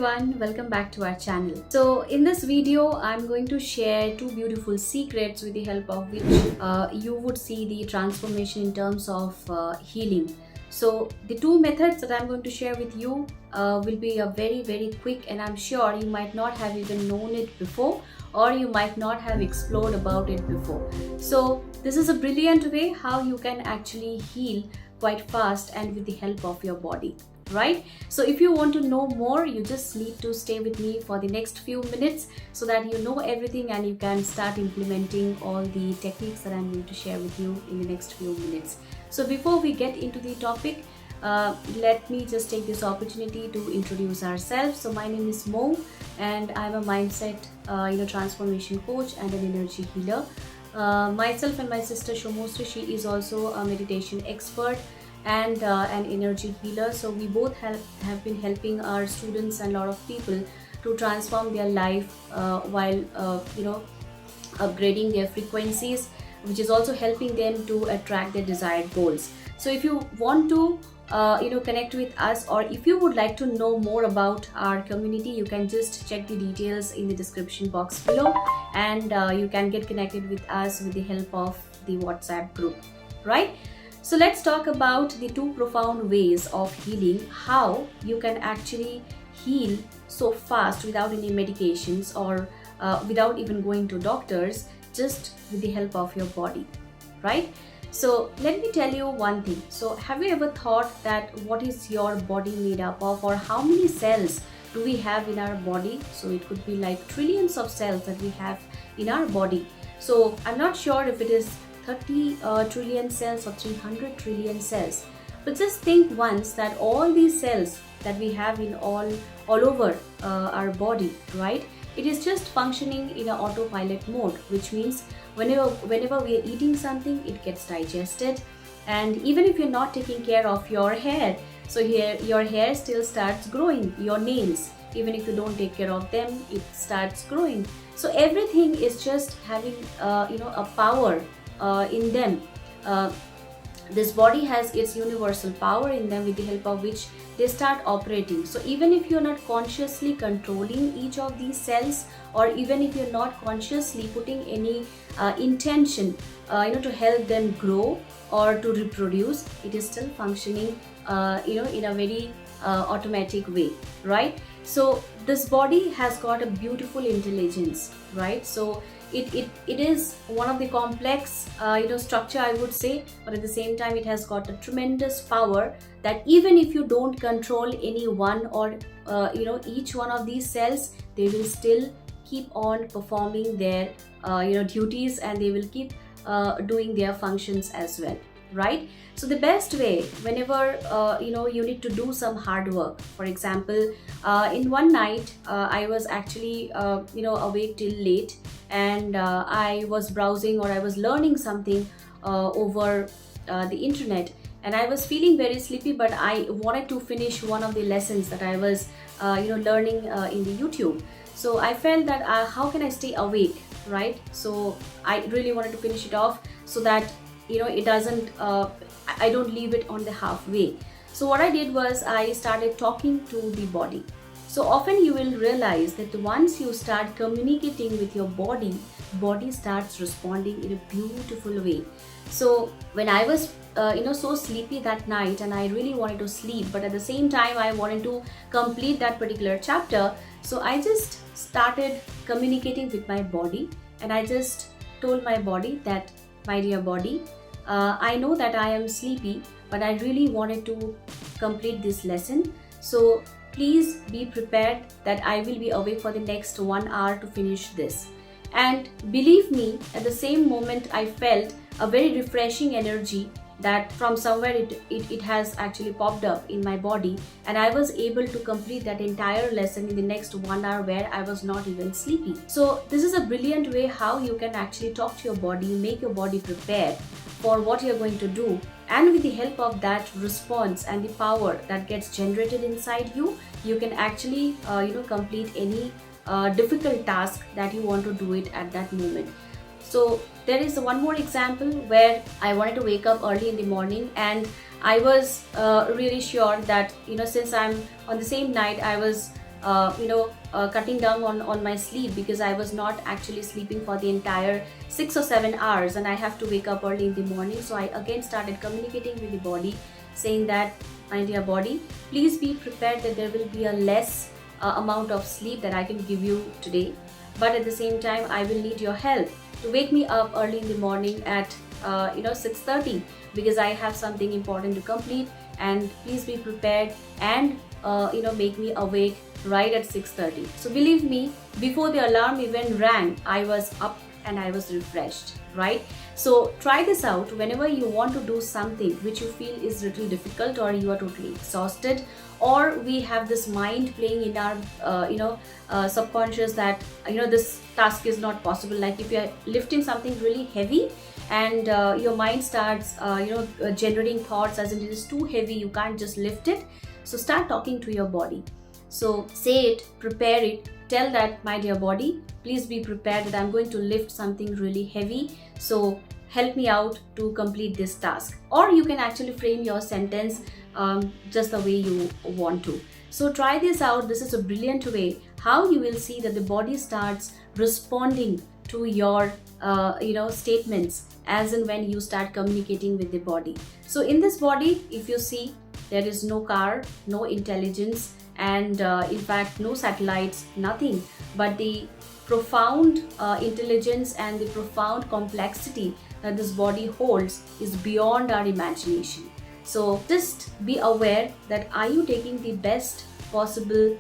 everyone, welcome back to our channel. So in this video I'm going to share two beautiful secrets with the help of which you would see the transformation in terms of healing. So the two methods that I'm going to share with you will be a very quick, and I'm sure you might not have even known it before, or you might not have explored about it before. So this is a brilliant way how you can actually heal quite fast and with the help of your body. Right? So if you want to know more, you just need to stay with me for the next few minutes so that you know everything and you can start implementing all the techniques that I'm going to share with you in the next few minutes. So before we get into the topic, let me just take this opportunity to introduce ourselves. So my name is Mo, and I'm a mindset transformation coach and an energy healer. Myself and my sister Shomosri, she is also a meditation expert and an energy healer. So we both have been helping our students and a lot of people to transform their life while upgrading their frequencies, which is also helping them to attract their desired goals. So if you want to connect with us, or if you would like to know more about our community, you can just check the details in the description box below, and you can get connected with us with the help of the WhatsApp group, right? So let's talk about the two profound ways of healing, how you can actually heal so fast without any medications or without even going to doctors, just with the help of your body, right? So let me tell you one thing. So have you ever thought that what is your body made up of, or how many cells do we have in our body? So it could be like trillions of cells that we have in our body. So I'm not sure if it is 30 trillion cells or 300 trillion cells, but just think once that all these cells that we have in all over our body, right, it is just functioning in an autopilot mode, which means whenever we are eating something, it gets digested. And even if you're not taking care of your hair, so here your hair still starts growing, your nails, even if you don't take care of them, it starts growing. So everything is just having a power in them. This body has its universal power in them, with the help of which they start operating. So even if you're not consciously controlling each of these cells, or even if you're not consciously putting any intention to help them grow or to reproduce, it is still functioning in a very automatic way, right? So this body has got a beautiful intelligence, right? So it is one of the complex structure, I would say, but at the same time it has got a tremendous power that even if you don't control any one or each one of these cells, they will still keep on performing their duties, and they will keep doing their functions as well, right? So the best way, whenever you need to do some hard work, for example, in one night I was actually awake till late, and I was browsing, or I was learning something over the internet, and I was feeling very sleepy, but I wanted to finish one of the lessons that I was learning in the YouTube. So I felt that how can I stay awake, right? So I really wanted to finish it off so that it doesn't I don't leave it on the halfway. So what I did was I started talking to the body. So often you will realize that once you start communicating with your body starts responding in a beautiful way. So when I was so sleepy that night, and I really wanted to sleep, but at the same time I wanted to complete that particular chapter, so I just started communicating with my body, and I just told my body that, my dear body, I know that I am sleepy, but I really wanted to complete this lesson. So please be prepared that I will be awake for the next 1 hour to finish this. And believe me, at the same moment I felt a very refreshing energy that from somewhere it has actually popped up in my body, and I was able to complete that entire lesson in the next 1 hour where I was not even sleepy. So this is a brilliant way how you can actually talk to your body, make your body prepared for what you're going to do, and with the help of that response and the power that gets generated inside you, you can actually complete any difficult task that you want to do it at that moment. So there is one more example where I wanted to wake up early in the morning, and I was really sure that since I'm on the same night, I was cutting down on my sleep, because I was not actually sleeping for the entire 6 or 7 hours, and I have to wake up early in the morning. So I again started communicating with the body, saying that, my dear body, please be prepared that there will be a less amount of sleep that I can give you today, but at the same time I will need your help to wake me up early in the morning at 6:30, because I have something important to complete, and please be prepared and make me awake right at 6:30. So believe me, before the alarm even rang, I was up and I was refreshed, right? So try this out whenever you want to do something which you feel is little difficult, or you are totally exhausted, or we have this mind playing in our subconscious that this task is not possible. Like if you are lifting something really heavy and your mind starts generating thoughts as in it is too heavy, you can't just lift it. So start talking to your body. So say it, prepare it, tell that, my dear body, please be prepared that I'm going to lift something really heavy, so help me out to complete this task. Or you can actually frame your sentence just the way you want to. So try this out. This is a brilliant way how you will see that the body starts responding to your statements as and when you start communicating with the body. So in this body, if you see, there is no car, no intelligence, and in fact no satellites, nothing, but the profound intelligence and the profound complexity that this body holds is beyond our imagination. So just be aware that, are you taking the best possible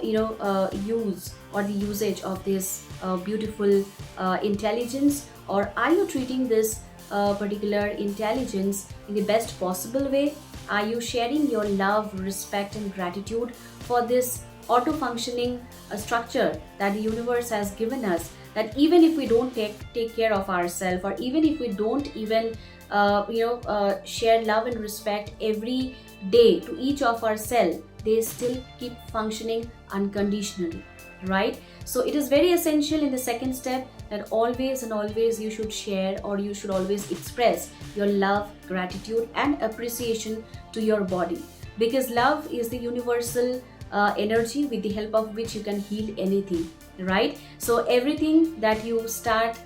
use or the usage of this beautiful intelligence, or are you treating this particular intelligence in the best possible way? Are you sharing your love, respect and gratitude for this auto-functioning structure that the universe has given us, that even if we don't take care of ourselves, or even if we don't even share love and respect every day to each of ourselves, they still keep functioning unconditionally, right? So it is very essential in the second step that always and always you should share, or you should always express your love, gratitude and appreciation to your body, because love is the universal energy with the help of which you can heal anything, right? So everything that you start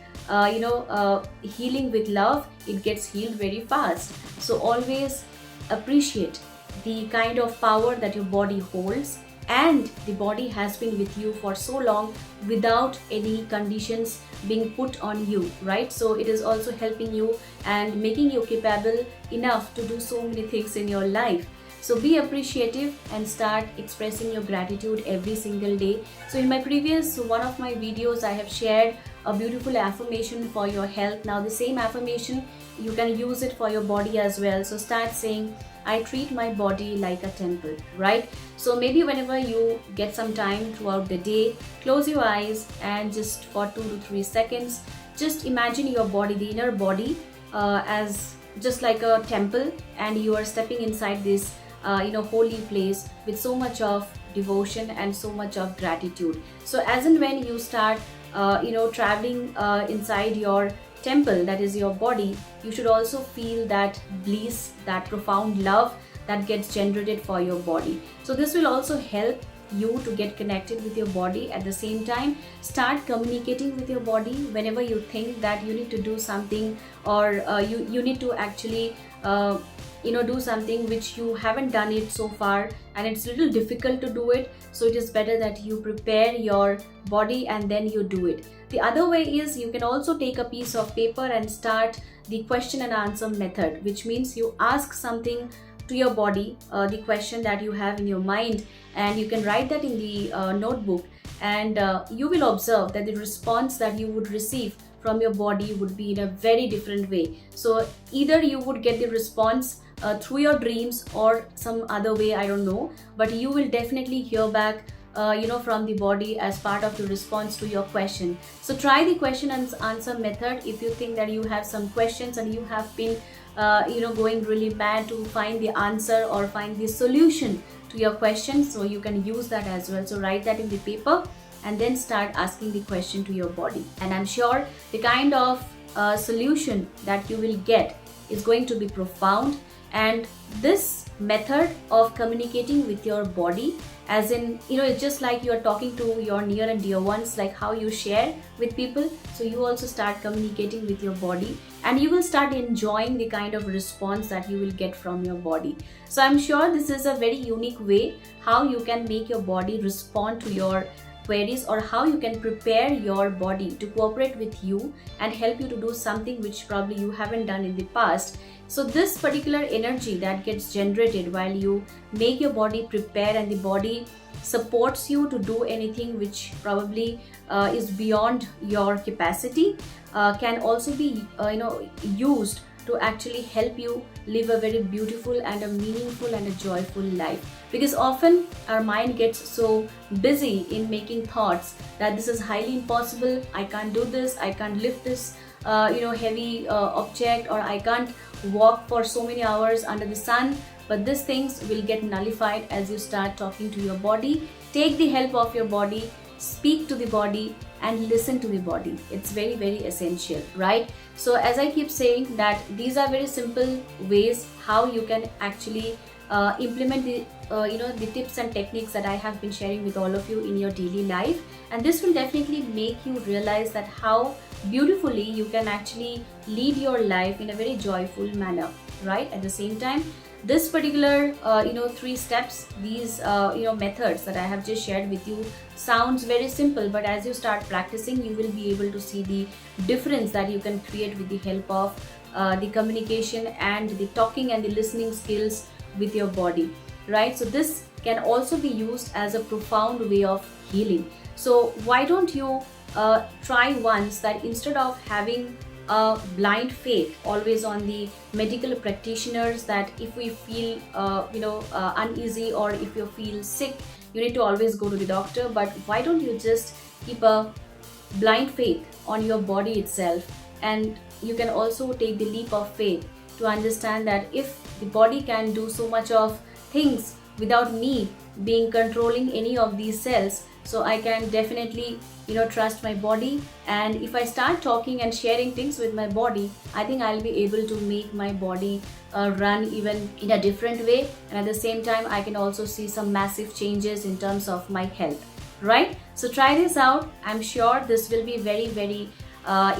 healing with love, it gets healed very fast. So always appreciate the kind of power that your body holds, and the body has been with you for so long without any conditions being put on you, right? So it is also helping you and making you capable enough to do so many things in your life. So be appreciative and start expressing your gratitude every single day. So in my previous one of my videos, I have shared a beautiful affirmation for your health. Now the same affirmation, you can use it for your body as well. So start saying, I treat my body like a temple, right? So maybe whenever you get some time throughout the day, close your eyes and just for 2 to 3 seconds, just imagine your body, the inner body, as just like a temple, and you are stepping inside this holy place with so much of devotion and so much of gratitude. So as and when you start traveling inside your temple, that is your body, you should also feel that bliss, that profound love that gets generated for your body. So this will also help you to get connected with your body. At the same time, start communicating with your body whenever you think that you need to do something, or you need to actually do something which you haven't done it so far and it's a little difficult to do it. So it is better that you prepare your body and then you do it. The other way is, you can also take a piece of paper and start the question and answer method, which means you ask something to your body, the question that you have in your mind, and you can write that in the notebook, and you will observe that the response that you would receive from your body would be in a very different way. So either you would get the response through your dreams or some other way, I don't know, but you will definitely hear back from the body as part of the response to your question. So try the question and answer method if you think that you have some questions and you have been going really mad to find the answer or find the solution to your question. So you can use that as well. So write that in the paper and then start asking the question to your body, and I'm sure the kind of solution that you will get is going to be profound. And this method of communicating with your body as in, it's just like you're talking to your near and dear ones, like how you share with people. So you also start communicating with your body, and you will start enjoying the kind of response that you will get from your body. So I'm sure this is a very unique way how you can make your body respond to your queries, or how you can prepare your body to cooperate with you and help you to do something which probably you haven't done in the past. So this particular energy that gets generated while you make your body prepare, and the body supports you to do anything which probably is beyond your capacity, can also be used to actually help you live a very beautiful and a meaningful and a joyful life. Because often our mind gets so busy in making thoughts that this is highly impossible, I can't do this, I can't lift this heavy object, or I can't walk for so many hours under the sun. But these things will get nullified as you start talking to your body. Take the help of your body, speak to the body, and listen to the body. It's very, very essential, right? So as I keep saying, that these are very simple ways how you can actually implement the tips and techniques that I have been sharing with all of you in your daily life. And this will definitely make you realize that how beautifully you can actually lead your life in a very joyful manner, right? At the same time, this particular 3 steps, these methods that I have just shared with you sounds very simple, but as you start practicing, you will be able to see the difference that you can create with the help of the communication and the talking and the listening skills with your body, right? So this can also be used as a profound way of healing. So why don't you try once that instead of having a blind faith always on the medical practitioners, that if we feel uneasy, or if you feel sick, you need to always go to the doctor. But why don't you just keep a blind faith on your body itself, and you can also take the leap of faith to understand that if the body can do so much of things without me being controlling any of these cells, so I can definitely trust my body. And if I start talking and sharing things with my body, I think I'll be able to make my body run even in a different way, and at the same time I can also see some massive changes in terms of my health, right? So try this out. I'm sure this will be very, very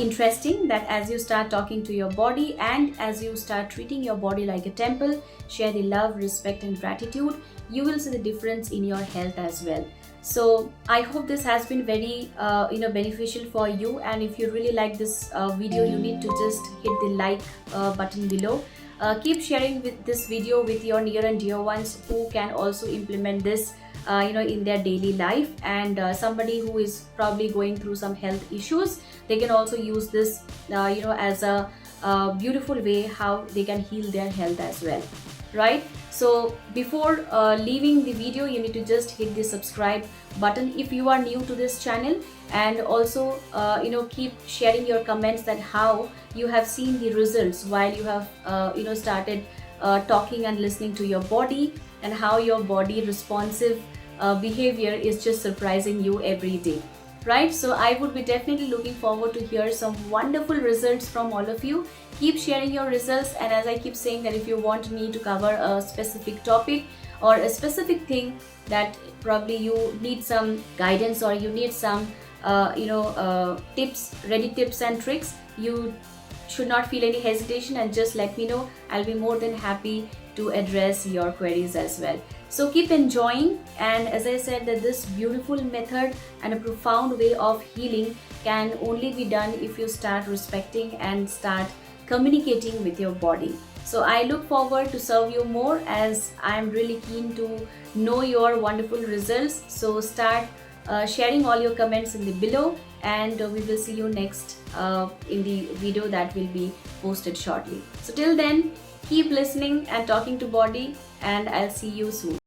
interesting, that as you start talking to your body and as you start treating your body like a temple, share the love, respect and gratitude, you will see the difference in your health as well. So I hope this has been very beneficial for you, and if you really like this video, you need to just hit the like button below. Keep sharing this video with your near and dear ones who can also implement this in their daily life, and somebody who is probably going through some health issues, they can also use this as a beautiful way how they can heal their health as well, right? So before leaving the video, you need to just hit the subscribe button if you are new to this channel, and also keep sharing your comments that how you have seen the results while you have started talking and listening to your body, and how your body responsive behavior is just surprising you every day, right? So I would be definitely looking forward to hear some wonderful results from all of you. Keep sharing your results, and as I keep saying, that if you want me to cover a specific topic or a specific thing that probably you need some guidance, or you need some ready tips and tricks, you should not feel any hesitation and just let me know. I'll be more than happy to address your queries as well. So keep enjoying, and as I said, that this beautiful method and a profound way of healing can only be done if you start respecting and start communicating with your body. So I look forward to serve you more, as I'm really keen to know your wonderful results. So start sharing all your comments in the below, and we will see you next in the video that will be posted shortly. So till then, keep listening and talking to body, and I'll see you soon.